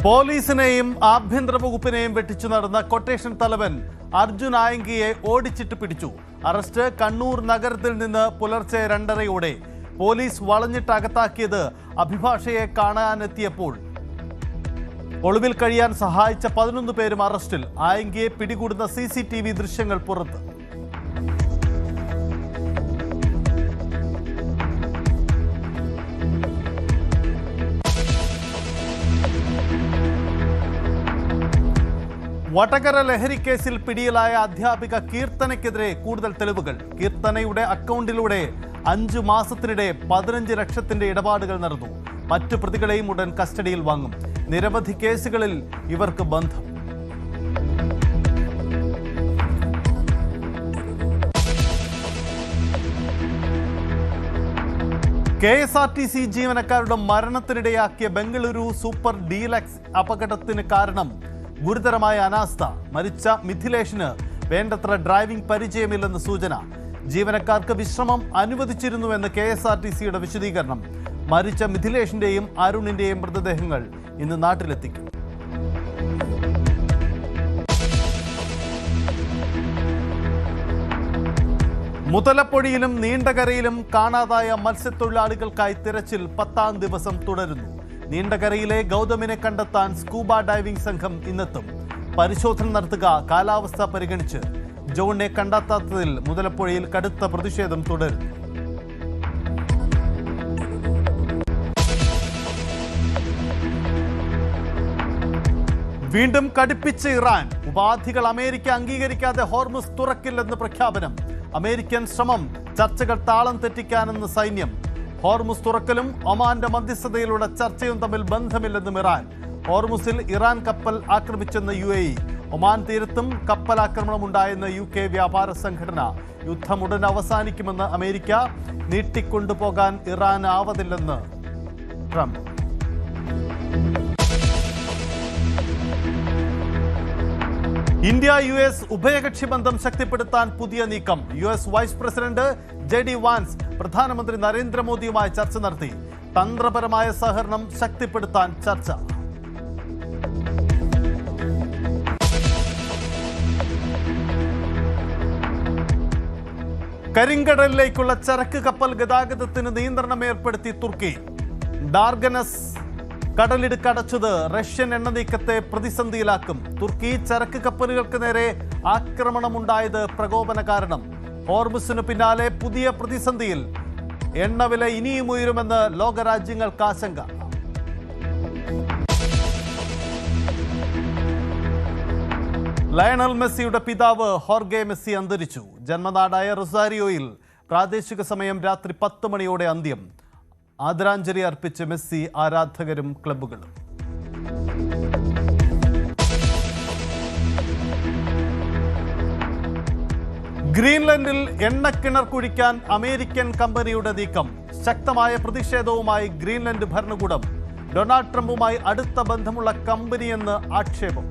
പോലീസിനെയും ആഭ്യന്തര വകുപ്പിനെയും വെട്ടിച്ചു നടന്ന കൊട്ടേഷൻ തലവൻ അർജുൻ ആയങ്കിയെ ഓടിച്ചിട്ട് പിടിച്ചു. അറസ്റ്റ് കണ്ണൂർ നഗരത്തിൽ നിന്ന് പുലർച്ചെ 2:30-ഓടെ. പോലീസ് വളഞ്ഞിട്ട് അകത്താക്കിയത് അഭിഭാഷകയെ കാണാനെത്തിയപ്പോൾ. ഒളിവിൽ കഴിയാൻ സഹായിച്ച 11 പേരും അറസ്റ്റിൽ. ആയങ്കിയെ പിടികൂടുന്ന CCTV ദൃശ്യങ്ങൾ പുറത്ത്. വടകര ലഹരി കേസിൽ പിടിയിലായ അധ്യാപിക കീർത്തനയ്ക്കെതിരെ കൂടുതൽ തെളിവുകൾ. കീർത്തനയുടെ അക്കൗണ്ടിലൂടെ 5 മാസത്തിനിടെ 15 ലക്ഷത്തിന്റെ ഇടപാടുകൾ നടന്നു. മറ്റു പ്രതികളെയും ഉടൻ കസ്റ്റഡിയിൽ വാങ്ങും. നിരവധി കേസുകളിൽ ഇവർക്ക് ബന്ധം. KSRTC ജീവനക്കാരുടെ മരണത്തിനിടയാക്കിയ ബംഗളൂരു സൂപ്പർ ഡീലക്സ് അപകടത്തിന് കാരണം ഗുരുതരമായ അനാസ്ഥ. മരിച്ച മിഥിലേഷിന് വേണ്ടത്ര ഡ്രൈവിംഗ് പരിചയമില്ലെന്ന് സൂചന. ജീവനക്കാർക്ക് വിശ്രമം അനുവദിച്ചിരുന്നുവെന്ന് KSRTCയുടെ വിശദീകരണം. മരിച്ച മിഥിലേഷിന്റെയും അരുണിന്റെയും മൃതദേഹങ്ങൾ ഇന്ന് നാട്ടിലെത്തിക്കും. മുതലപ്പൊഴിയിലും നീണ്ടകരയിലും കാണാതായ മത്സ്യത്തൊഴിലാളികൾക്കായി തിരച്ചിൽ 10ാം ദിവസം തുടരുന്നു. നീണ്ടകരയിലെ ഗൗതമിനെ കണ്ടെത്താൻ സ്കൂബ ഡൈവിംഗ് സംഘം ഇന്നെത്തും. പരിശോധന നടത്തുക കാലാവസ്ഥ പരിഗണിച്ച്. ജോണിനെ കണ്ടെത്താത്തതിൽ മുതലപ്പുഴയിൽ കടുത്ത പ്രതിഷേധം തുടരുന്നു. വീണ്ടും കടുപ്പിച്ച് ഇറാൻ. ഉപാധികൾ അമേരിക്ക അംഗീകരിക്കാതെ ഹോർമുസ് തുറക്കില്ലെന്ന് പ്രഖ്യാപനം. അമേരിക്കൻ ശ്രമം ചർച്ചകൾ താളം തെറ്റിക്കാനെന്ന് സൈന്യം. ഹോർമുസ് തുറക്കലും ഒമാന്റെ മധ്യസ്ഥതയിലുള്ള ചർച്ചയും തമ്മിൽ ബന്ധമില്ലെന്നും ഇറാൻ. ഹോർമുസിൽ ഇറാൻ കപ്പൽ ആക്രമിച്ചെന്ന് UAE. ഒമാൻ തീരത്തും കപ്പലാക്രമണം ഉണ്ടായെന്ന് UK വ്യാപാര സംഘടന. യുദ്ധം ഉടൻ അവസാനിക്കുമെന്ന് അമേരിക്ക. നീട്ടിക്കൊണ്ടുപോകാൻ ഇറാൻ ആവതില്ലെന്ന് ട്രംപ്. ഇന്ത്യ US ഉഭയകക്ഷി ബന്ധം ശക്തിപ്പെടുത്താൻ പുതിയ നീക്കം. US vice president JD Vance പ്രധാനമന്ത്രി നരേന്ദ്രമോദിയുമായി ചർച്ച നടത്തി. തന്ത്രപരമായ സഹകരണം ശക്തിപ്പെടുത്താൻ ചർച്ച. കരിങ്കടലിലേക്കുള്ള ചരക്ക് കപ്പൽ ഗതാഗതത്തിന് നിയന്ത്രണം ഏർപ്പെടുത്തി തുർക്കി. ഡാർഗനസ് കടലിടുക്കടച്ചത് റഷ്യൻ എണ്ണ നീക്കത്തെ പ്രതിസന്ധിയിലാക്കും. തുർക്കി ചരക്ക് കപ്പലുകൾക്ക് നേരെ ആക്രമണമുണ്ടായത് പ്രകോപന കാരണം. ഹോർമുസിന് പിന്നാലെ പുതിയ പ്രതിസന്ധിയിൽ. എണ്ണവില ഇനിയും ഉയരുമെന്ന് ലോകരാജ്യങ്ങൾക്ക് ആശങ്ക. ലയണൽ മെസ്സിയുടെ പിതാവ് ഹോർഗെ മെസ്സി അന്തരിച്ചു. ജന്മനാടായ റൊസാരിയോയിൽ പ്രാദേശിക സമയം രാത്രി 10 മണിയോടെ അന്ത്യം. ആദരാഞ്ജലി അർപ്പിച്ച് മെസ്സി ആരാധകരും ക്ലബ്ബുകളും. ഗ്രീൻലൻഡിൽ എണ്ണക്കിണർ കുഴിക്കാൻ അമേരിക്കൻ കമ്പനിയുടെ നീക്കം. ശക്തമായ പ്രതിഷേധവുമായി ഗ്രീൻലൻഡ് ഭരണകൂടം. ഡൊണാൾഡ് ട്രംപുമായി അടുത്ത ബന്ധമുള്ള കമ്പനിയെന്ന് ആക്ഷേപം.